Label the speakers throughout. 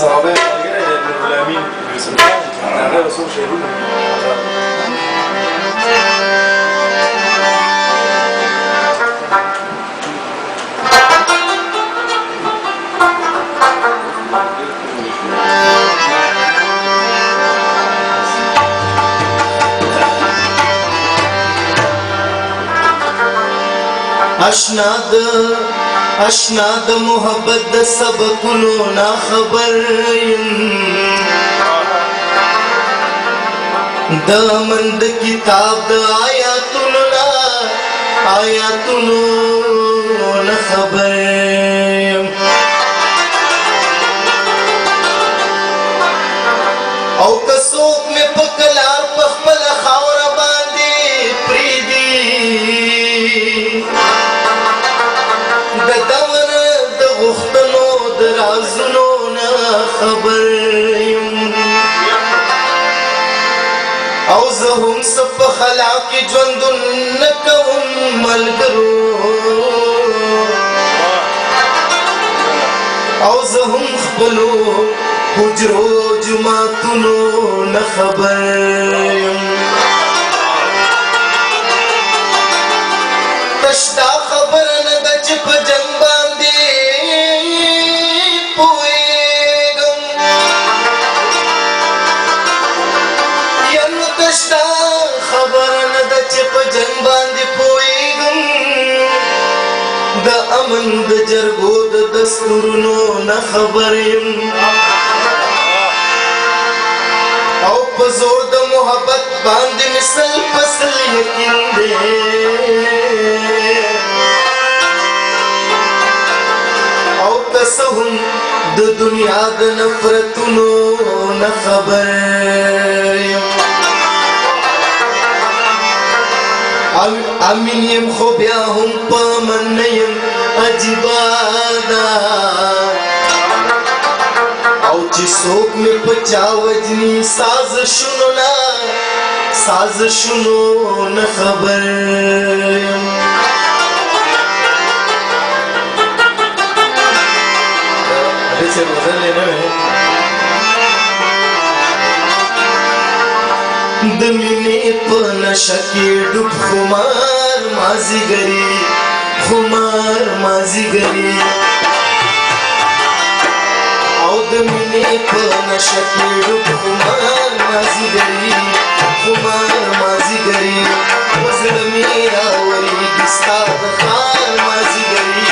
Speaker 1: صحابه ملګری دی ابن الامین یوسف خان د هغه یو څو شعرونه
Speaker 2: اشنا د محبت د سبقونو نا خبر د من د کتاب د آیاتونو نا خبر او کڅوک مې په کلار په خپل خاوره باندې پریدي د دمن د غختنو د رازونو نه خبر یم او زه هم څه په خلا کې ژوندون نه کوم ملګرو او زه هم خپلو حجرو جماعتونو نه خبر یم تشتا خبر نه ده چې په جنګ باندې پوهېږم یا نو تشتا خبر نه ده چې په جنګ باندې پوهېږم د امن د جرګو د دستورونو نه خبر یم او په زور د محبت باندې مثل فصل یقین دی او کسه هم د دنیا د نفرتونو نه خبر یم امین یم خو بیا هم په من نه یم عجیبه ده او چې څوک مې په چا وجني سازشونو نه خبر یم د مینې په نشه کې ډوب خمار مازیګري او د مینې په نشه کې ډوب خمار مازیګري وزړه مې راوریږي ستا د ښار مازیګري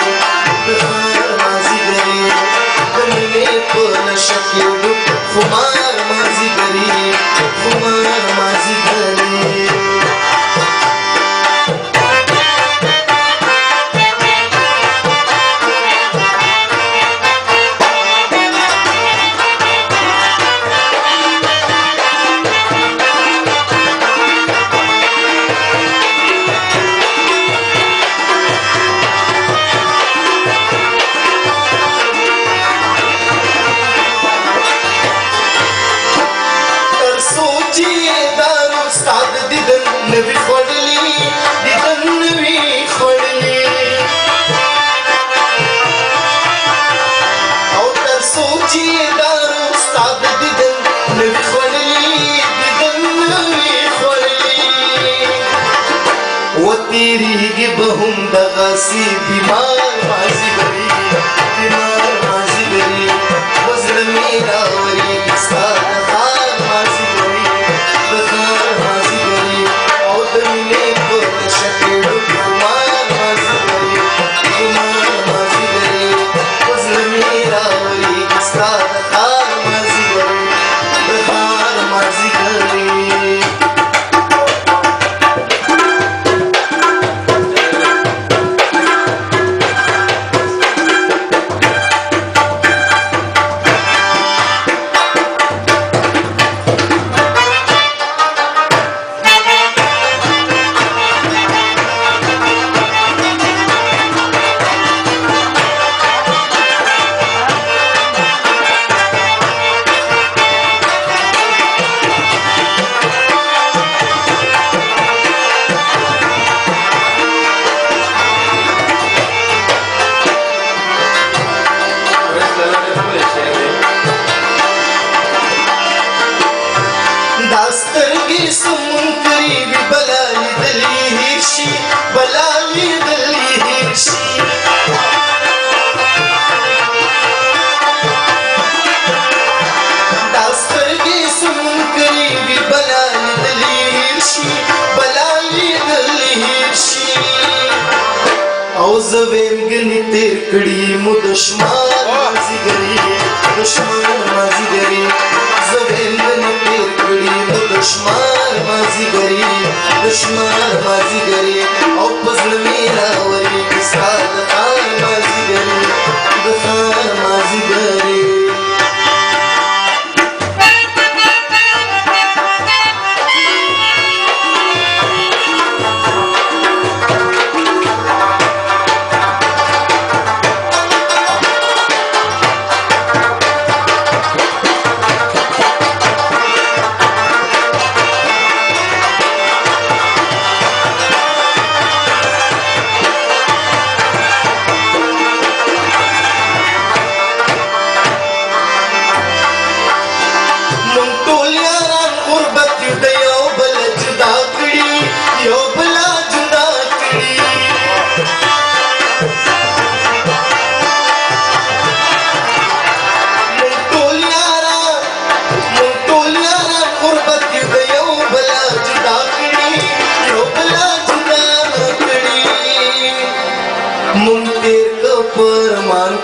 Speaker 2: د مینې په نشه کې ډوب خمار مازیګري نوی خوڑلی دیدن نوی خوڑلی او تر سوچی دارو استاد دیدن نوی خوڑلی و تیریگی بهم دغاسی بیمار مازیگری وزر میرا وری استاد خار مازیگری زوینی تیر کړي مو دشمن مازیګری دشمن مازیګری زوینی تیر کړي مو دشمن مازیګری دشمن مازیګری او پزړه مې راوري کیسه د خان مازیګری د خان مازیګری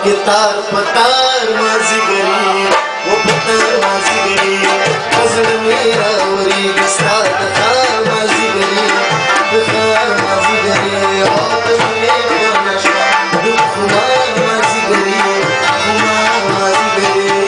Speaker 2: के तार पतार माजीगरी वो पतार माजीगरी फजल मेरा वरी विस्तार खार माजीगरी खार माजीगरी और मेरे नशा दुख खुमार माजीगरी खुमार माजीगरी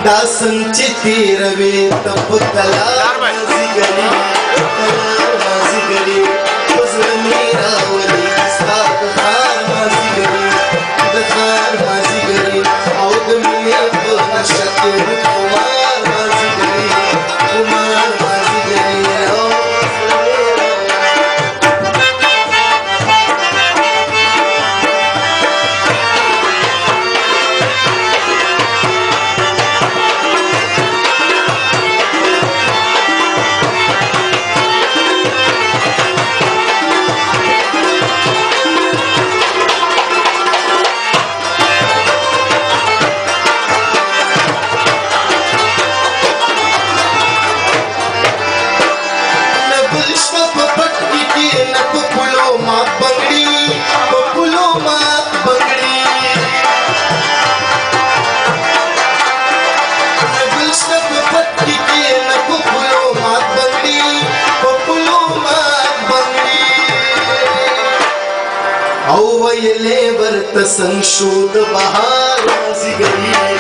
Speaker 2: दासन चिती रवे तप कला माजीगरी माजीगरी फजल मेरा वली साथ खार माजीगरी दखार माजीगरी औद में तो नशक कुमार माजीगरी कुमार माजीगरी संशोध बहार माजीगरी